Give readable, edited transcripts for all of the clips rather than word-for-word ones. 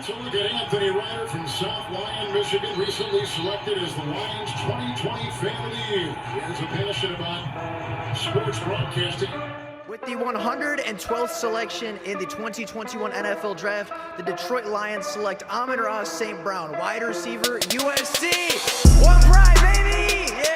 So look at Anthony Ryder from South Lyon, Michigan, recently selected as the Lions 2020 Fan of the Year. He has a passion about sports broadcasting. With the 112th selection in the 2021 NFL Draft, the Detroit Lions select Amon-Ra St. Brown, wide receiver, USC. One pride, baby! Yeah!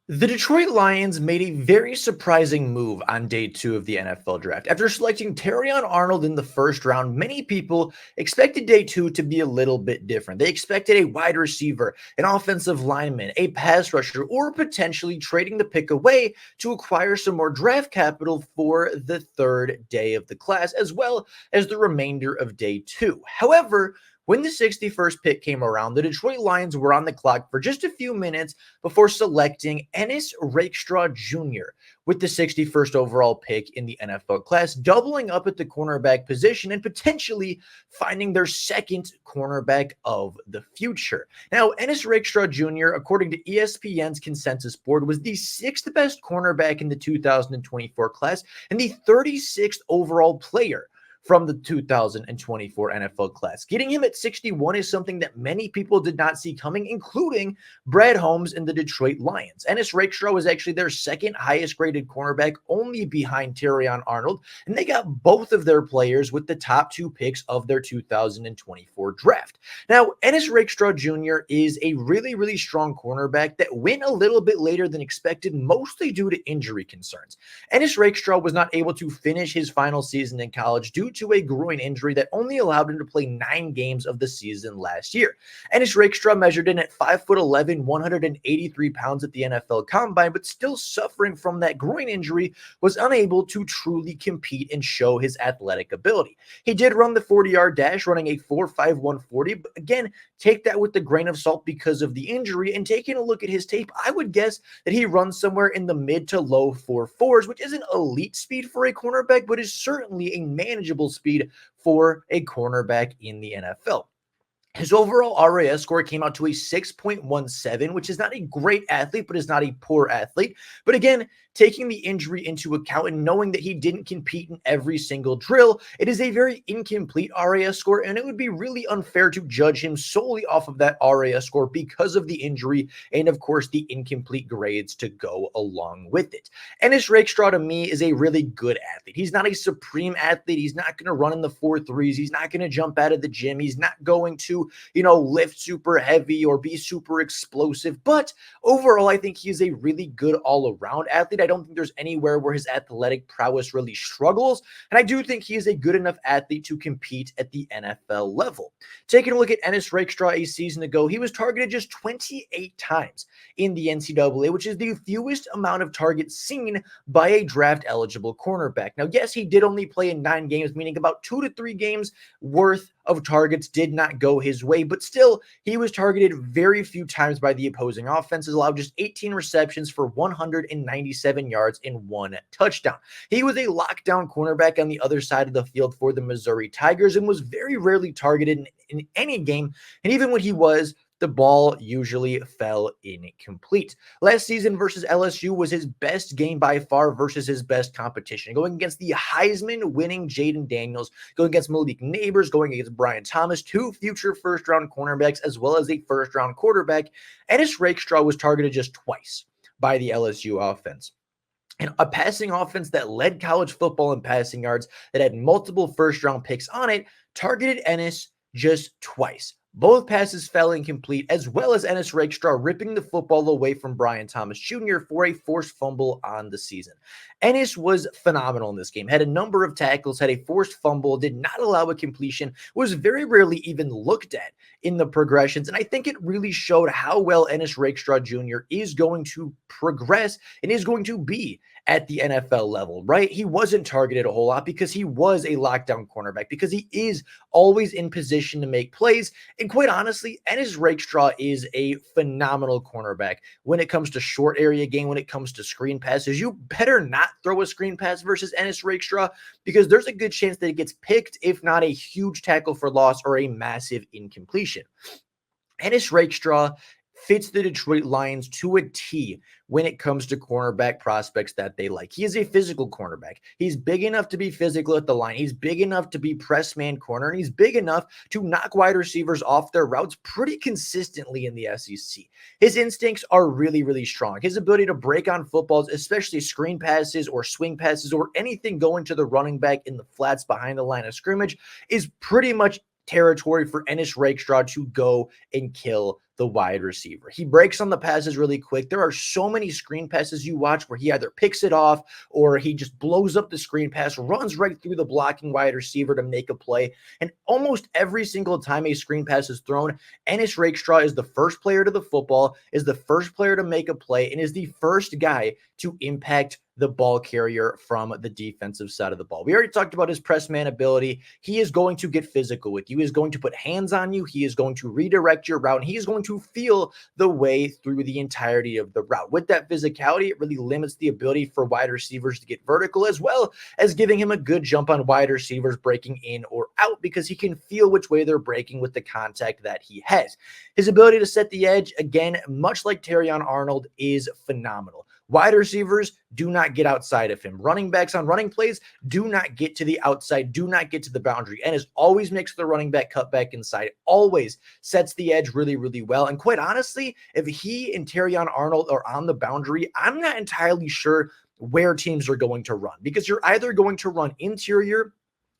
The Detroit Lions made a very surprising move on day 2 of the NFL Draft. After selecting Terrion Arnold in the first round, many people expected day 2 to be a little bit different. They expected a wide receiver, an offensive lineman, a pass rusher, or potentially trading the pick away to acquire some more draft capital for the third day of the class, as well as the remainder of day 2. However, when the 61st pick came around, the Detroit Lions were on the clock for just a few minutes before selecting Ennis Rakestraw Jr. with the 61st overall pick in the NFL class, doubling up at the cornerback position and potentially finding their second cornerback of the future. Now, Ennis Rakestraw Jr., according to ESPN's consensus board, was the 6th best cornerback in the 2024 class and the 36th overall player from the 2024 NFL class. Getting him at 61 is something that many people did not see coming, including Brad Holmes and the Detroit Lions. Ennis Rakestraw was actually their second highest graded cornerback, only behind Terrion Arnold, and they got both of their players with the top 2 picks of their 2024 draft. Now, Ennis Rakestraw Jr. is a really, really strong cornerback that went a little bit later than expected, mostly due to injury concerns. Ennis Rakestraw was not able to finish his final season in college due to a groin injury that only allowed him to play 9 games of the season last year. Ennis Rakestraw measured in at 5'11", 183 pounds at the NFL Combine, but still suffering from that groin injury, was unable to truly compete and show his athletic ability. He did run the 40-yard dash, running a 4.51 40, but again, take that with a grain of salt because of the injury, and taking a look at his tape, I would guess that he runs somewhere in the mid to low 4.4s, which isn't elite speed for a cornerback, but is certainly a manageable speed for a cornerback in the NFL. His overall RAS score came out to a 6.17, which is not a great athlete, but is not a poor athlete. But again, taking the injury into account and knowing that he didn't compete in every single drill, it is a very incomplete RAS score, and it would be really unfair to judge him solely off of that RAS score because of the injury and, of course, the incomplete grades to go along with it. Ennis Rakestraw, to me, is a really good athlete. He's not a supreme athlete. He's not going to run in the 4.3s. He's not going to jump out of the gym. He's not going to lift super heavy or be super explosive. But overall, I think he's a really good all-around athlete. I don't think there's anywhere where his athletic prowess really struggles. And I do think he is a good enough athlete to compete at the NFL level. Taking a look at Ennis Rakestraw a season ago, he was targeted just 28 times in the NCAA, which is the fewest amount of targets seen by a draft-eligible cornerback. Now, yes, he did only play in 9 games, meaning about 2 to 3 games worth of targets did not go his way, but still, he was targeted very few times by the opposing offenses, allowed just 18 receptions for 197 yards and 1 touchdown. He was a lockdown cornerback on the other side of the field for the Missouri Tigers and was very rarely targeted in any game, and even when he was, the ball usually fell incomplete. Last season versus LSU was his best game by far versus his best competition. Going against the Heisman-winning Jaden Daniels, going against Malik Neighbors, going against Brian Thomas, 2 future first-round cornerbacks, as well as a first-round quarterback, Ennis Rakestraw was targeted just twice by the LSU offense. And a passing offense that led college football in passing yards, that had multiple first-round picks on it, targeted Ennis just twice. Both passes fell incomplete, as well as Ennis Rakestraw ripping the football away from Brian Thomas Jr. for a forced fumble on the season. Ennis was phenomenal in this game, had a number of tackles, had a forced fumble, did not allow a completion, was very rarely even looked at in the progressions, and I think it really showed how well Ennis Rakestraw Jr. is going to progress and is going to be at the NFL level, right? He wasn't targeted a whole lot because he was a lockdown cornerback, because he is always in position to make plays. And quite honestly, Ennis Rakestraw is a phenomenal cornerback when it comes to short area game, when it comes to screen passes. You better not throw a screen pass versus Ennis Rakestraw, because there's a good chance that it gets picked, if not a huge tackle for loss or a massive incompletion. Ennis Rakestraw fits the Detroit Lions to a T when it comes to cornerback prospects that they like. He is a physical cornerback. He's big enough to be physical at the line. He's big enough to be press man corner, and he's big enough to knock wide receivers off their routes pretty consistently in the SEC. His instincts are really, really strong. His ability to break on footballs, especially screen passes or swing passes or anything going to the running back in the flats behind the line of scrimmage, is pretty much territory for Ennis Rakestraw to go and kill the wide receiver. He breaks on the passes really quick. There are so many screen passes you watch where he either picks it off or he just blows up the screen pass, runs right through the blocking wide receiver to make a play. And almost every single time a screen pass is thrown, Ennis Rakestraw is the first player to the football, is the first player to make a play, and is the first guy to impact the ball carrier from the defensive side of the ball. We already talked about his press man ability. He is going to get physical with you. He is going to put hands on you. He is going to redirect your route. And he is going to feel the way through the entirety of the route. With that physicality, it really limits the ability for wide receivers to get vertical, as well as giving him a good jump on wide receivers breaking in or out, because he can feel which way they're breaking with the contact that he has. His ability to set the edge, again, much like Terrion Arnold, is phenomenal. Wide receivers do not get outside of him. Running backs on running plays do not get to the outside, do not get to the boundary. Ennis always makes the running back cut back inside, always sets the edge really, really well. And quite honestly, if he and Terrion Arnold are on the boundary, I'm not entirely sure where teams are going to run, because you're either going to run interior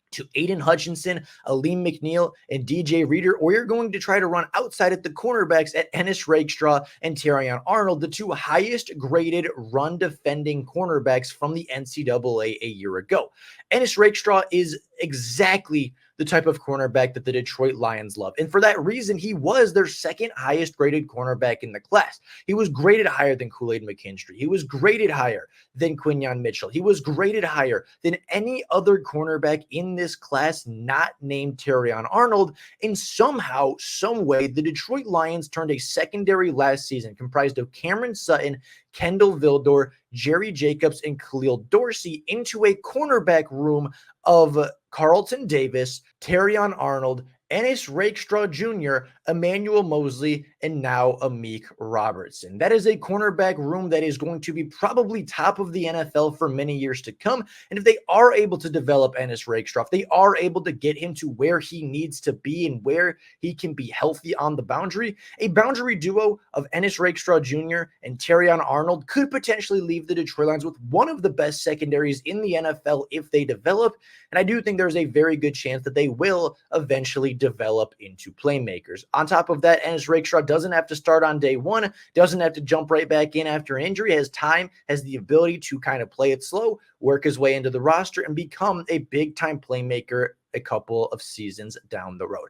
to Aiden Hutchinson, Aleem McNeil, and DJ Reader, or you're going to try to run outside at the cornerbacks at Ennis Rakestraw and Terrion Arnold, the two highest graded run defending cornerbacks from the NCAA a year ago. Ennis Rakestraw is exactly the type of cornerback that the Detroit Lions love. And for that reason, he was their second highest graded cornerback in the class. He was graded higher than Kool-Aid McKinstry. He was graded higher than Quinyon Mitchell. He was graded higher than any other cornerback in this class not named Terrion Arnold. And somehow, some way, the Detroit Lions turned a secondary last season comprised of Cameron Sutton, Kendall Vildor, Jerry Jacobs, and Khalil Dorsey into a cornerback room of Carlton Davis, Terrion Arnold, Ennis Rakestraw Jr., Emmanuel Mosley, and now Amik Robertson. That is a cornerback room that is going to be probably top of the NFL for many years to come. And if they are able to develop Ennis Rakestraw, if they are able to get him to where he needs to be and where he can be healthy on the boundary, a boundary duo of Ennis Rakestraw Jr. and Terrion Arnold could potentially leave the Detroit Lions with one of the best secondaries in the NFL if they develop. And I do think there's a very good chance that they will eventually develop into playmakers. On top of that, Ennis Rakestraw doesn't have to start on day one, doesn't have to jump right back in after injury, has time, has the ability to kind of play it slow, work his way into the roster, and become a big-time playmaker a couple of seasons down the road.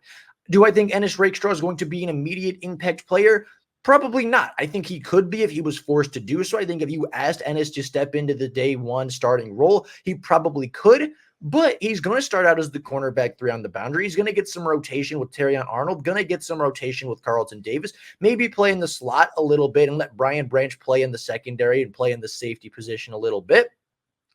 Do I think Ennis Rakestraw is going to be an immediate impact player? Probably not. I think he could be if he was forced to do so. I think if you asked Ennis to step into the day one starting role, he probably could. But he's going to start out as the cornerback 3 on the boundary. He's going to get some rotation with Terrion Arnold, going to get some rotation with Carlton Davis, maybe play in the slot a little bit and let Brian Branch play in the secondary and play in the safety position a little bit.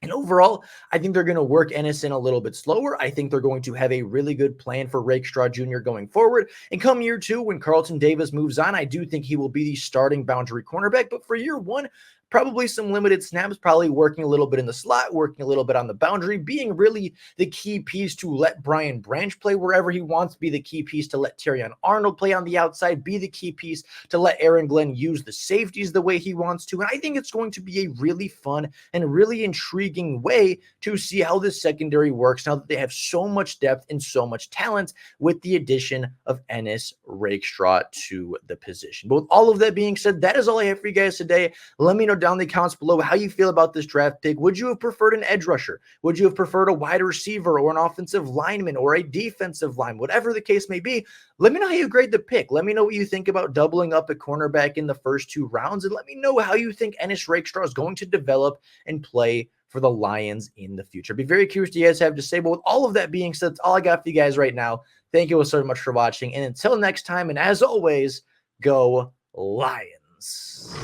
And overall, I think they're going to work Ennis in a little bit slower. I think they're going to have a really good plan for Rakestraw Jr. going forward. And come year 2, when Carlton Davis moves on, I do think he will be the starting boundary cornerback. But for year 1, probably some limited snaps, probably working a little bit in the slot, working a little bit on the boundary, being really the key piece to let Brian Branch play wherever he wants, be the key piece to let Terrion Arnold play on the outside, be the key piece to let Aaron Glenn use the safeties the way he wants to. And I think it's going to be a really fun and really intriguing way to see how this secondary works now that they have so much depth and so much talent with the addition of Ennis Rakestraw to the position. But with all of that being said, that is all I have for you guys today. Let me know down in the comments below how you feel about this draft pick. Would you have preferred an edge rusher? Would you have preferred a wide receiver or an offensive lineman or a defensive line? Whatever the case may be, let me know how you grade the pick. Let me know what you think about doubling up at cornerback in the first 2 rounds, and let me know how you think Ennis Rakestraw is going to develop and play for the Lions in the future. Be very curious what you guys have to say. But with all of that being said, that's all I got for you guys right now. Thank you all so much for watching. And until next time, and as always, go Lions.